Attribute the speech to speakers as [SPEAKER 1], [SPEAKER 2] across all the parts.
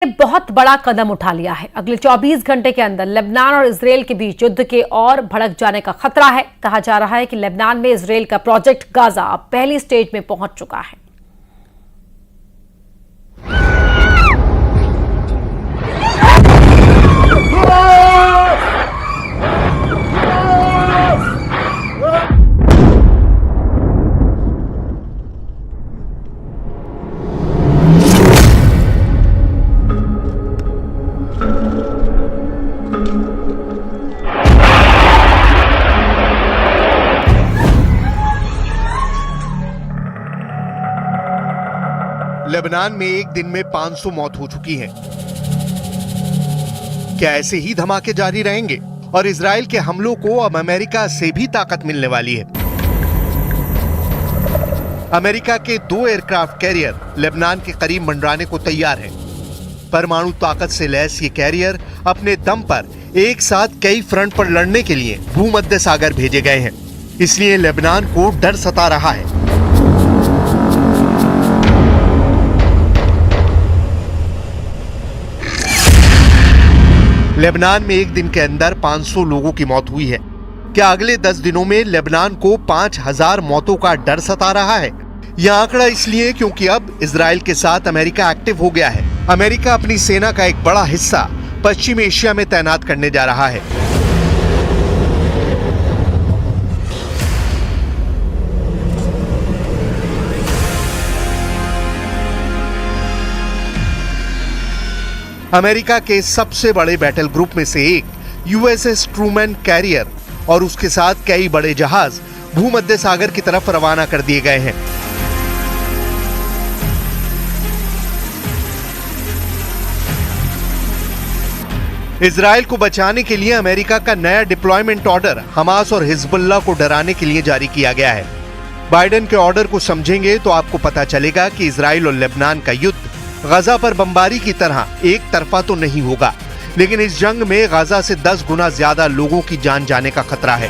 [SPEAKER 1] बहुत बड़ा कदम उठा लिया है। अगले 24 घंटे के अंदर लेबनान और इजरायल के बीच युद्ध के और भड़क जाने का खतरा है। कहा जा रहा है कि लेबनान में इजरायल का प्रोजेक्ट गाजा अब पहली स्टेज में पहुंच चुका है।
[SPEAKER 2] लेबनान में एक दिन में 500 मौत हो चुकी है। क्या ऐसे ही धमाके जारी रहेंगे? और इजराइल के हमलों को अब अमेरिका से भी ताकत मिलने वाली है। अमेरिका के 2 एयरक्राफ्ट कैरियर लेबनान के करीब मंडराने को तैयार हैं। परमाणु ताकत से लैस ये कैरियर अपने दम पर एक साथ कई फ्रंट पर लड़ने के लिए भूमध्य सागर भेजे गए हैं। इसलिए लेबनान को डर सता रहा है। लेबनान में एक दिन के अंदर 500 लोगों की मौत हुई है। क्या अगले 10 दिनों में लेबनान को 5000 मौतों का डर सता रहा है? यह आंकड़ा इसलिए क्योंकि अब इजराइल के साथ अमेरिका एक्टिव हो गया है। अमेरिका अपनी सेना का एक बड़ा हिस्सा पश्चिम एशिया में तैनात करने जा रहा है। अमेरिका के सबसे बड़े बैटल ग्रुप में से एक यूएसएस ट्रूमैन कैरियर और उसके साथ कई बड़े जहाज भूमध्य सागर की तरफ रवाना कर दिए गए हैं। इजराइल को बचाने के लिए अमेरिका का नया डिप्लॉयमेंट ऑर्डर हमास और हिजबुल्लाह को डराने के लिए जारी किया गया है। बाइडेन के ऑर्डर को समझेंगे तो आपको पता चलेगा कि इजराइल और लेबनान का युद्ध गाजा पर बमबारी की तरह एक तरफा तो नहीं होगा, लेकिन इस जंग में गाजा से 10 गुना ज्यादा लोगों की जान जाने का खतरा है।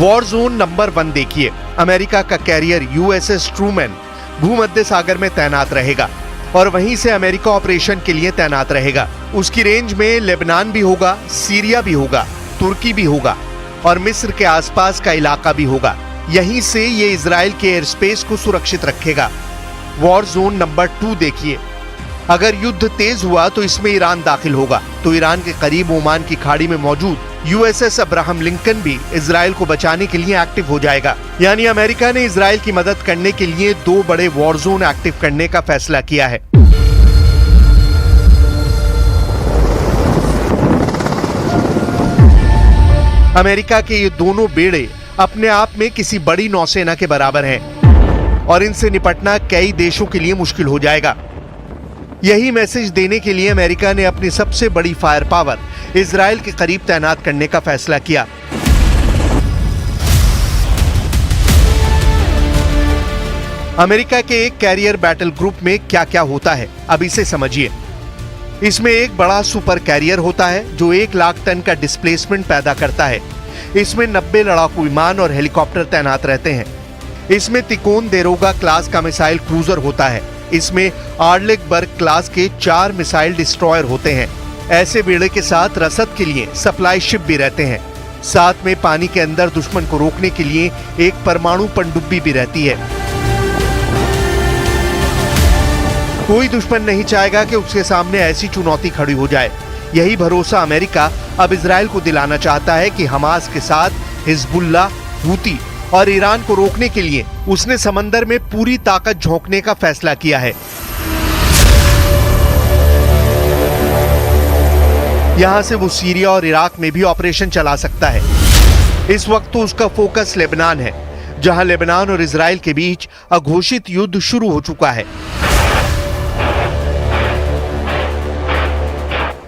[SPEAKER 2] वॉर जोन नंबर 1 देखिए। अमेरिका का कैरियर यूएसएस ट्रूमैन भूमध्य सागर में तैनात रहेगा और वहीं से अमेरिका ऑपरेशन के लिए तैनात रहेगा। उसकी रेंज में लेबनान भी होगा, सीरिया भी होगा, तुर्की भी होगा और मिस्र के आसपास का इलाका भी होगा। यहीं से ये इजराइल के एयर स्पेस को सुरक्षित रखेगा। वॉर जोन नंबर 2 देखिए। अगर युद्ध तेज हुआ तो इसमें ईरान दाखिल होगा, तो ईरान के करीब ओमान की खाड़ी में मौजूद यूएसएस अब्राहम लिंकन भी इजराइल को बचाने के लिए एक्टिव हो जाएगा। यानी अमेरिका ने इजराइल की मदद करने के लिए 2 बड़े वॉर जोन एक्टिव करने का फैसला किया है। अमेरिका के ये दोनों बेड़े अपने आप में किसी बड़ी नौसेना के बराबर हैं और इनसे निपटना कई देशों के लिए मुश्किल हो जाएगा। यही मैसेज देने के लिए अमेरिका ने अपनी सबसे बड़ी फायर पावर इजराइल के करीब तैनात करने का फैसला किया। अमेरिका के एक कैरियर बैटल ग्रुप में क्या क्या होता है, अब इसे समझिए। इसमें एक बड़ा सुपर कैरियर होता है जो 1 लाख टन का डिस्प्लेसमेंट पैदा करता है। इसमें 90 लड़ाकू विमान और हेलीकॉप्टर तैनात रहते हैं। इसमें तिकोन देरोगा क्लास का मिसाइल क्रूजर होता है। इसमें आर्लेकबर्ग क्लास के 4 मिसाइल डिस्ट्रॉयर होते हैं। ऐसे बेड़े के साथ रसद के लिए सप्लाई शिप भी रहते हैं। साथ में पानी के अंदर दुश्मन को रोकने के लिए एक परमाणु पनडुब्बी भी रहती है। कोई दुश्मन नहीं चाहेगा कि उसके सामने ऐसी चुनौती खड़ी हो जाए। यही भरोसा अमेरिका अब इजराइल को दिलाना चाहता है कि हमास के साथ हिजबुल्लाह, हूती और ईरान को रोकने के लिए उसने समंदर में पूरी ताकत झोंकने का फैसला किया है। यहां से वो सीरिया और इराक में भी ऑपरेशन चला सकता है। इस वक्त तो उसका फोकस लेबनान है। जहां लेबनान और इजराइल के बीच अघोषित युद्ध शुरू हो चुका है।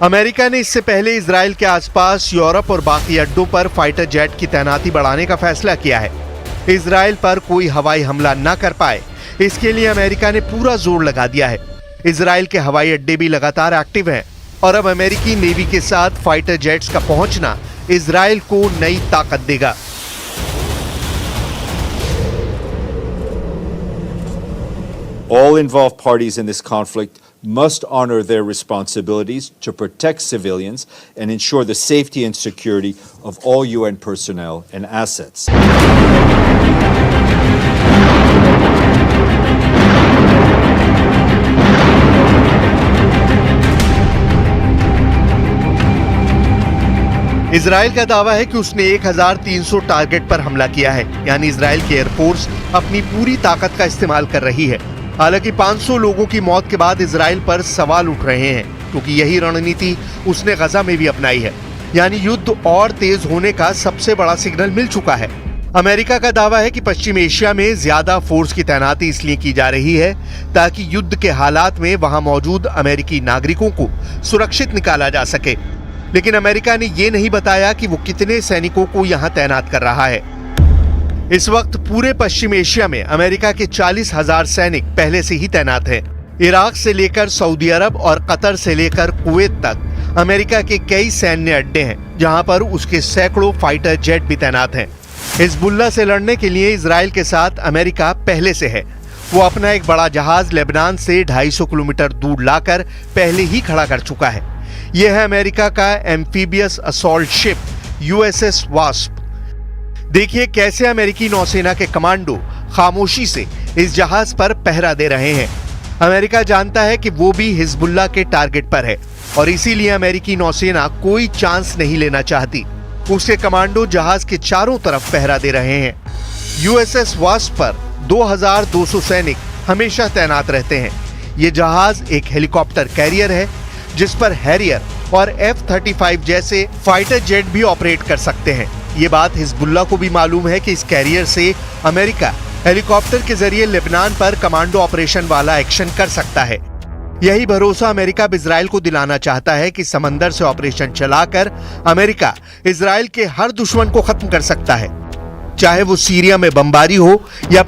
[SPEAKER 2] अमेरिका ने इससे पहले इजराइल के आसपास यूरोप और बाकी अड्डों पर फाइटर जेट की तैनाती बढ़ाने का फैसला किया है। इजराइल पर कोई हवाई हमला न कर पाए, इसके लिए अमेरिका ने पूरा जोर लगा दिया है। इजराइल के हवाई अड्डे भी लगातार एक्टिव हैं और अब अमेरिकी नेवी के साथ फाइटर जेट्स का पहुंचना इजराइल को नई ताकत देगा।
[SPEAKER 3] All involved parties in this conflict must honor their responsibilities to protect civilians and ensure the safety and security of all UN personnel and assets.
[SPEAKER 2] Israel का दावा है कि उसने 1300 टारगेट पर हमला किया है, यानी इजराइल की एयरफोर्स अपनी पूरी ताकत का इस्तेमाल कर रही है। हालांकि 500 लोगों की मौत के बाद इजराइल पर सवाल उठ रहे हैं, क्योंकि यही रणनीति उसने गजा में भी अपनाई है, यानी युद्ध और तेज होने का सबसे बड़ा सिग्नल मिल चुका है। अमेरिका का दावा है कि पश्चिम एशिया में ज्यादा फोर्स की तैनाती इसलिए की जा रही है ताकि युद्ध के हालात में वहां मौजूद अमेरिकी नागरिकों को सुरक्षित निकाला जा सके। लेकिन अमेरिका ने यह नहीं बताया कि वो कितने सैनिकों को यहां तैनात कर रहा है। इस वक्त पूरे पश्चिम एशिया में अमेरिका के 40,000 सैनिक पहले से ही तैनात हैं। इराक से लेकर सऊदी अरब और कतर से लेकर कुवैत तक अमेरिका के कई सैन्य अड्डे हैं, जहां पर उसके सैकड़ों फाइटर जेट भी तैनात हैं। हिजबुल्लाह से लड़ने के लिए इजराइल के साथ अमेरिका पहले से है। वो अपना एक बड़ा जहाज लेबनान से 250 किलोमीटर दूर लाकर पहले ही खड़ा कर चुका है। यह है अमेरिका का amphibious assault ship USS wasp. देखिए कैसे अमेरिकी नौसेना के कमांडो खामोशी से इस जहाज पर पहरा दे रहे हैं। अमेरिका जानता है कि वो भी हिजबुल्लाह के टारगेट पर है और इसीलिए अमेरिकी नौसेना कोई चांस नहीं लेना चाहती। उसके कमांडो जहाज के चारों तरफ पहरा दे रहे हैं। USS वास्प पर 2200 सैनिक हमेशा तैनात रहते हैं। ये जहाज एक हेलीकॉप्टर कैरियर है जिस पर हैरियर और F-35 जैसे फाइटर जेट भी ऑपरेट कर सकते हैं। ये बात हिजबुल्लाह को भी मालूम है कि इस कैरियर से अमेरिका हेलीकॉप्टर के जरिए लेबनान पर कमांडो ऑपरेशन वाला एक्शन कर सकता है। यही भरोसा अमेरिका अब इजराइल को दिलाना चाहता है कि समंदर से ऑपरेशन चलाकर अमेरिका इजराइल के हर दुश्मन को खत्म कर सकता है, चाहे वो सीरिया में बमबारी हो या